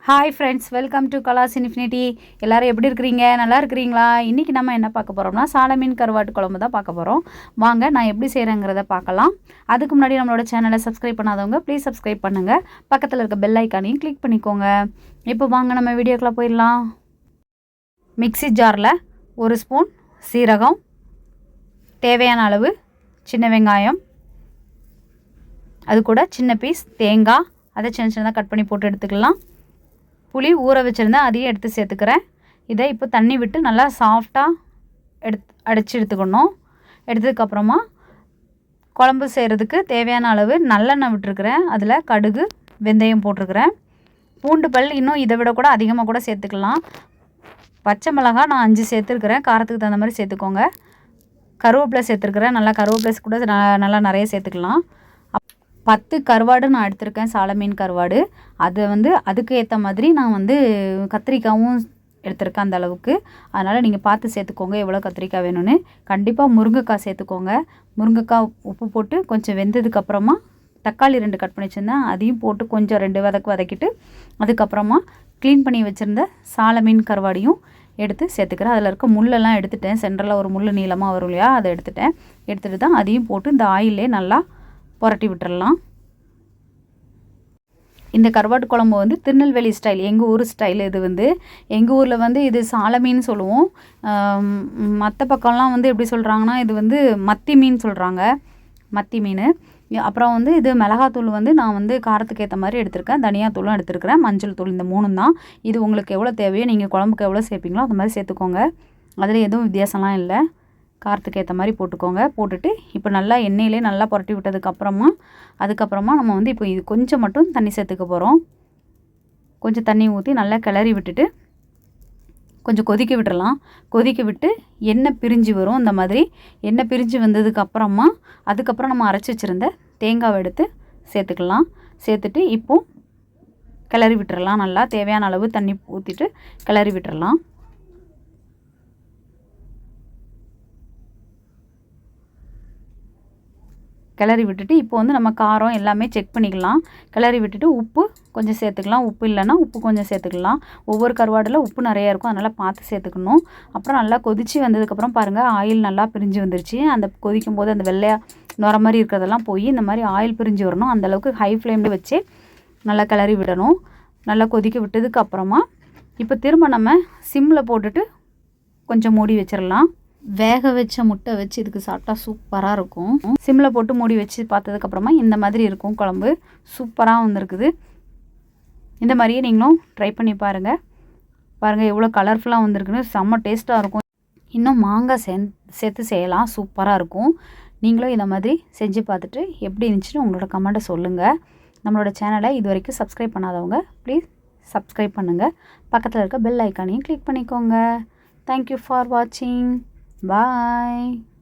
Hi friends, welcome to Class Infinity. எல்லோரும் எப்படி இருக்கிறீங்க? நல்லா இருக்கிறீங்களா? இன்றைக்கி நம்ம என்ன பார்க்க போகிறோம்னா சாலை மீன் கருவாட்டு குழம்பு தான் பார்க்க போகிறோம். வாங்க நான் எப்படி செய்கிறேங்கிறத பார்க்கலாம். அதுக்கு முன்னாடி நம்மளோட சேனலை சப்ஸ்கிரைப் பண்ணாதவங்க ப்ளீஸ் சப்ஸ்கிரைப் பண்ணுங்கள். பக்கத்தில் இருக்க பெல் ஐக்கானையும் கிளிக் பண்ணிக்கோங்க. இப்போ வாங்க நம்ம வீடியோக்குள்ளே போயிடலாம். மிக்ஸி ஜாரில் 1 ஸ்பூன் சீரகம், தேவையான அளவு சின்ன வெங்காயம், அது கூட சின்ன பீஸ் தேங்காய், அதை சின்ன சின்னதாக கட் பண்ணி போட்டு எடுத்துக்கலாம். புளி ஊற வச்சுருந்தேன், அதையும் எடுத்து சேர்த்துக்கிறேன். இதை இப்போ தண்ணி விட்டு நல்லா சாஃப்டாக அடித்து எடுத்துக்கணும். எடுத்ததுக்கப்புறமா குழம்பு செய்கிறதுக்கு தேவையான அளவு நல்லெண்ணெய் விட்டுருக்குறேன். அதில் கடுகு, வெந்தயம் போட்டிருக்கிறேன். பூண்டு பல் இன்னும் இதை விட கூட அதிகமாக கூட சேர்த்துக்கலாம். பச்சை மிளகாய் நான் 5 சேர்த்துருக்குறேன். காரத்துக்கு தகுந்த மாதிரி சேர்த்துக்கோங்க. கருவேப்பிலை சேர்த்துருக்குறேன். நல்லா கருவேப்பிலை கூட நல்லா நிறைய சேர்த்துக்கலாம். 10 கருவாடு நான் எடுத்திருக்கேன், சாலை மீன் கருவாடு. அதுக்கு ஏற்ற மாதிரி நான் கத்திரிக்காயும் எடுத்திருக்கேன் அந்த அளவுக்கு. அதனால் நீங்கள் பார்த்து சேர்த்துக்கோங்க எவ்வளோ கத்திரிக்காய் வேணும்னு. கண்டிப்பாக முருங்கைக்காய் சேர்த்துக்கோங்க. முருங்கைக்காய் உப்பு போட்டு கொஞ்சம் வெந்ததுக்கப்புறமா தக்காளி 2 கட் பண்ணி வச்சுருந்தேன், அதையும் போட்டு கொஞ்சம் 2 வதக்கிட்டு அதுக்கப்புறமா க்ளீன் பண்ணி வச்சுருந்த சாலை மீன் கருவாடையும் எடுத்து சேர்த்துக்கிறேன். அதில் இருக்க முள்ளெல்லாம் எடுத்துட்டேன். சென்டரில் ஒரு முள் நீளமாக வரும் இல்லையா, அதை எடுத்துகிட்டு தான் அதையும் போட்டு இந்த ஆயிலே நல்லா புரட்டி விட்டுறலாம். இந்த கருவாட்டு குழம்பு திருநெல்வேலி ஸ்டைல், எங்கள் ஊர் ஸ்டைல். இது எங்கள் ஊரில் இது சாலை மீன் சொல்லுவோம். மற்ற பக்கம்லாம் எப்படி சொல்கிறாங்கன்னா இது மத்தி மீன் சொல்கிறாங்க, மத்தி மீன். அப்புறம் இது மிளகாத்தூள் நான் காரத்துக்கு ஏற்ற மாதிரி எடுத்திருக்கேன். தனியாத்தூளும் எடுத்துருக்கிறேன், மஞ்சள் தூள். இந்த 3 தான். இது உங்களுக்கு எவ்வளோ தேவையோ, நீங்கள் குழம்புக்கு எவ்வளோ சேர்ப்பீங்களோ அந்த மாதிரி சேர்த்துக்கோங்க. அதில் எதுவும் வித்தியாசம்லாம் இல்லை. காரத்துக்கு ஏற்ற மாதிரி போட்டுக்கோங்க. போட்டுட்டு இப்போ நல்லா எண்ணெயிலே நல்லா புரட்டி விட்டதுக்கப்புறமா நம்ம இப்போ இது கொஞ்சம் மட்டும் தண்ணி சேர்த்துக்க போகிறோம். கொஞ்சம் தண்ணி ஊற்றி நல்லா கிளறி விட்டுட்டு கொஞ்சம் கொதிக்க விட்டுறலாம். கொதிக்க விட்டு எண்ணெய் பிரிஞ்சு வரும். இந்த மாதிரி எண்ணெய் பிரிஞ்சு வந்ததுக்கப்புறமா அதுக்கப்புறம் நம்ம அரைச்சி வச்சுருந்த தேங்காவை எடுத்து சேர்த்துக்கலாம். சேர்த்துட்டு இப்போ கிளறி விட்டுறலாம். நல்லா தேவையான அளவு தண்ணி ஊற்றிட்டு கிளறி விட்டுறலாம். கிளறி விட்டுட்டு இப்போ நம்ம காரம் எல்லாமே செக் பண்ணிக்கலாம். கிளறி விட்டுட்டு உப்பு கொஞ்சம் சேர்த்துக்கலாம். உப்பு இல்லைன்னா உப்பு கொஞ்சம் சேர்த்துக்கலாம். ஒவ்வொரு கருவாடில் உப்பு நிறையா இருக்கும், அதனால் பார்த்து சேர்த்துக்கணும். அப்புறம் நல்லா கொதித்து வந்ததுக்கப்புறம் பாருங்கள், ஆயில் நல்லா பிரிஞ்சு வந்துருச்சு. அந்த கொதிக்கும் போது அந்த வெள்ளையாக நுர மாதிரி இருக்கிறதெல்லாம் போய் இந்த மாதிரி ஆயில் பிரிஞ்சு வரணும். அந்தளவுக்கு ஹை ஃப்ளேமில் வச்சு நல்லா கிளறி விடணும். நல்லா கொதிக்க விட்டதுக்கப்புறமா இப்போ திரும்ப நம்ம சிம்மில் போட்டுட்டு கொஞ்சம் மூடி வச்சிடலாம். வேக வச்ச முட்டை வச்சு இதுக்கு சாப்பிட்டா சூப்பராக இருக்கும். சிம்மில் போட்டு மூடி வச்சு பார்த்ததுக்கப்புறமா இந்த மாதிரி இருக்கும் குழம்பு. சூப்பராக வந்திருக்குது. இந்த மாதிரியே நீங்களும் ட்ரை பண்ணி பாருங்கள் எவ்வளோ கலர்ஃபுல்லாக வந்திருக்குன்னு. செம்ம டேஸ்ட்டாக இருக்கும். இன்னும் மாங்காய் சேர்த்து செய்யலாம், சூப்பராக இருக்கும். நீங்களும் இந்த மாதிரி செஞ்சு பார்த்துட்டு எப்படி இருந்துச்சுன்னு உங்களோட கமெண்ட்டை சொல்லுங்கள். நம்மளோட சேனலை இது வரைக்கும் சப்ஸ்கிரைப் பண்ணாதவங்க ப்ளீஸ் சப்ஸ்கிரைப் பண்ணுங்கள். பக்கத்தில் இருக்க பெல் ஐக்கானையும் கிளிக் பண்ணிக்கோங்க. தேங்க்யூ ஃபார் வாட்சிங். Bye.